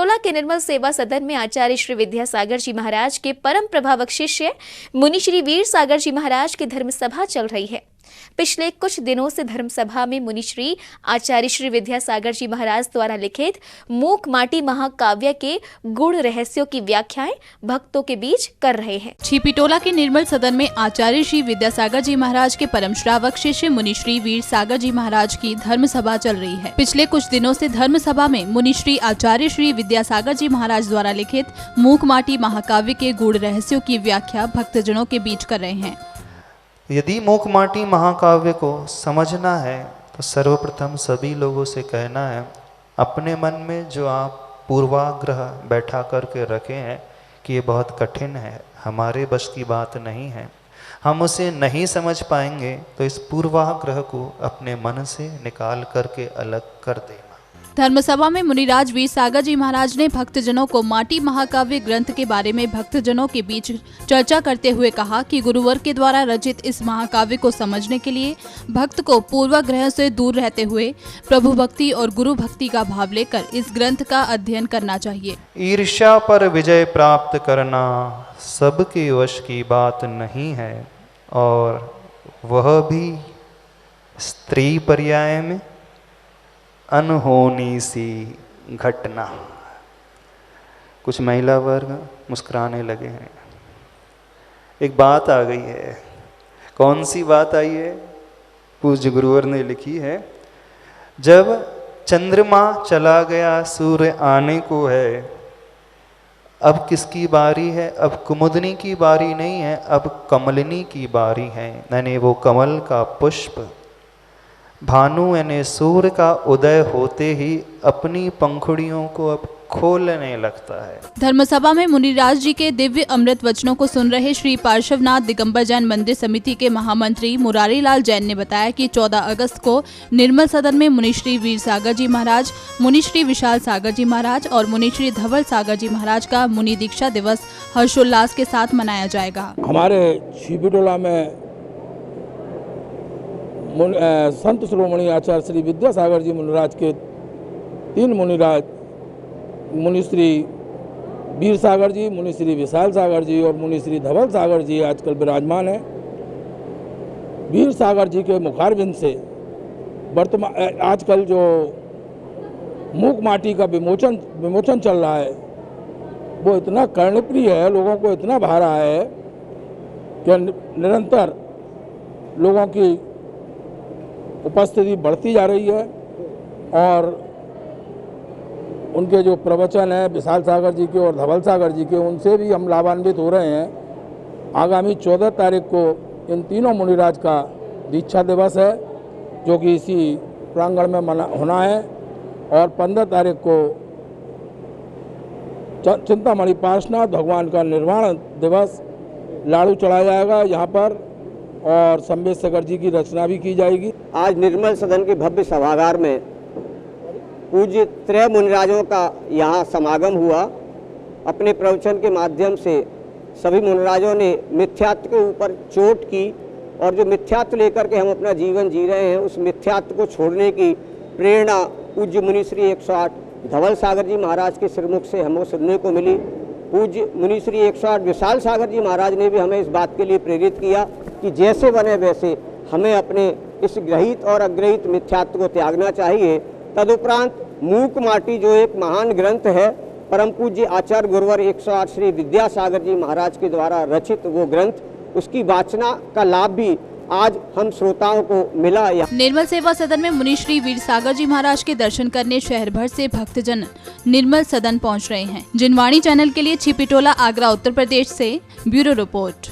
छिपिटोला के निर्मल सेवा सदन में आचार्य श्री विद्यासागर जी महाराज के परम प्रभावक शिष्य मुनि श्री वीर सागर जी महाराज की धर्म सभा चल रही है। पिछले कुछ दिनों से धर्म सभा में मुनि श्री आचार्य श्री विद्यासागर जी महाराज द्वारा लिखित मूक माटी महाकाव्य के गुण रहस्यों की व्याख्याएं भक्तों के बीच कर रहे हैं। छिपिटोला के निर्मल सदन में आचार्य श्री विद्यासागर जी महाराज के परम श्रावक शिष्य मुनि श्री वीर सागर जी महाराज की धर्म सभा चल रही है। पिछले कुछ दिनों से धर्म सभा में मुनि श्री आचार्य श्री विद्यासागर जी महाराज द्वारा लिखित मूक माटी महाकाव्य के गुण रहस्यों की व्याख्या भक्तजनों के बीच कर रहे हैं। यदि मूक माटी महाकाव्य को समझना है तो सर्वप्रथम सभी लोगों से कहना है, अपने मन में जो आप पूर्वाग्रह बैठा करके रखे हैं कि ये बहुत कठिन है, हमारे बस की बात नहीं है, हम उसे नहीं समझ पाएंगे, तो इस पूर्वाग्रह को अपने मन से निकाल करके अलग कर देना। धर्मसभा में मुनिराज वीर सागर जी महाराज ने भक्तजनों को माटी महाकाव्य ग्रंथ के बारे में भक्तजनों के बीच चर्चा करते हुए कहा कि गुरुवर के द्वारा रचित इस महाकाव्य को समझने के लिए भक्त को पूर्वाग्रह से दूर रहते हुए प्रभु भक्ति और गुरु भक्ति का भाव लेकर इस ग्रंथ का अध्ययन करना चाहिए। ईर्ष्या पर विजय प्राप्त करना सबके वश की बात नहीं है, और वह भी स्त्री पर्याय में अनहोनी सी घटना। कुछ महिला वर्ग मुस्कुराने लगे हैं। एक बात आ गई है। कौन सी बात आई है? पूज्य गुरुवर ने लिखी है, जब चंद्रमा चला गया सूर्य आने को है, अब किसकी बारी है? अब कुमुदनी की बारी नहीं है, अब कमलिनी की बारी है। यानी वो कमल का पुष्प भानु यानी सूर्य का उदय होते ही अपनी पंखुड़ियों को अब खोलने लगता है। धर्मसभा में मुनिराज जी के दिव्य अमृत वचनों को सुन रहे श्री पार्श्वनाथ दिगंबर जैन मंदिर समिति के महामंत्री मुरारी लाल जैन ने बताया कि 14 अगस्त को निर्मल सदन में मुनि श्री वीर सागर जी महाराज, मुनि श्री विशाल सागर जी महाराज और मुनि श्री धवल सागर जी महाराज का मुनि दीक्षा दिवस हर्षोल्लास के साथ मनाया जाएगा। हमारे छिपिटोला में संत शिरोमणि आचार्य श्री विद्यासागर जी मुनिराज के 3 मुनिराज, मुनि श्री वीर सागर जी, मुनि श्री विशाल सागर जी और मुनि श्री धवल सागर जी आजकल विराजमान हैं। वीर सागर जी के मुखारबिंद से वर्तमान आजकल जो मूक माटी का विमोचन चल रहा है वो इतना कर्णप्रिय है, लोगों को इतना भा रहा है कि निरंतर लोगों की उपस्थिति बढ़ती जा रही है और उनके जो प्रवचन है विशाल सागर जी के और धवल सागर जी के, उनसे भी हम लाभान्वित हो रहे हैं। आगामी 14 तारीख को इन तीनों मुनिराज का दीक्षा दिवस है जो कि इसी प्रांगण में होना है, और 15 तारीख को चिंतामणि पार्श्वनाथ भगवान का निर्वाण दिवस लाड़ू चढ़ाया जाएगा यहाँ पर, और संवेद सागर जी की रचना भी की जाएगी। आज निर्मल सदन के भव्य सभागार में पूज्य त्रय मुनिराजों का यहाँ समागम हुआ। अपने प्रवचन के माध्यम से सभी मुनिराजों ने मिथ्यात्व के ऊपर चोट की, और जो मिथ्यात्व लेकर के हम अपना जीवन जी रहे हैं उस मिथ्यात्व को छोड़ने की प्रेरणा पूज्य मुनि श्री 108 धवल सागर जी महाराज के श्रीमुख से हमें सुनने को मिली। पूज्य मुनि श्री 108 विशाल सागर जी महाराज ने भी हमें इस बात के लिए प्रेरित किया कि जैसे बने वैसे हमें अपने इस ग्रहित और अग्रहित मिथ्यात्व को त्यागना चाहिए। तदुपरांत मूक माटी जो एक महान ग्रंथ है, परम पूज्य आचार्य गुरुवर 108 श्री विद्यासागर जी महाराज के द्वारा रचित वो ग्रंथ, उसकी वाचना का लाभ भी आज हम श्रोताओं को मिला। निर्मल सेवा सदन में मुनि श्री वीर सागर जी महाराज के दर्शन करने शहर भर से भक्तजन निर्मल सदन पहुंच रहे हैं। जिनवाणी चैनल के लिए छिपिटोला आगरा उत्तर प्रदेश से ब्यूरो रिपोर्ट।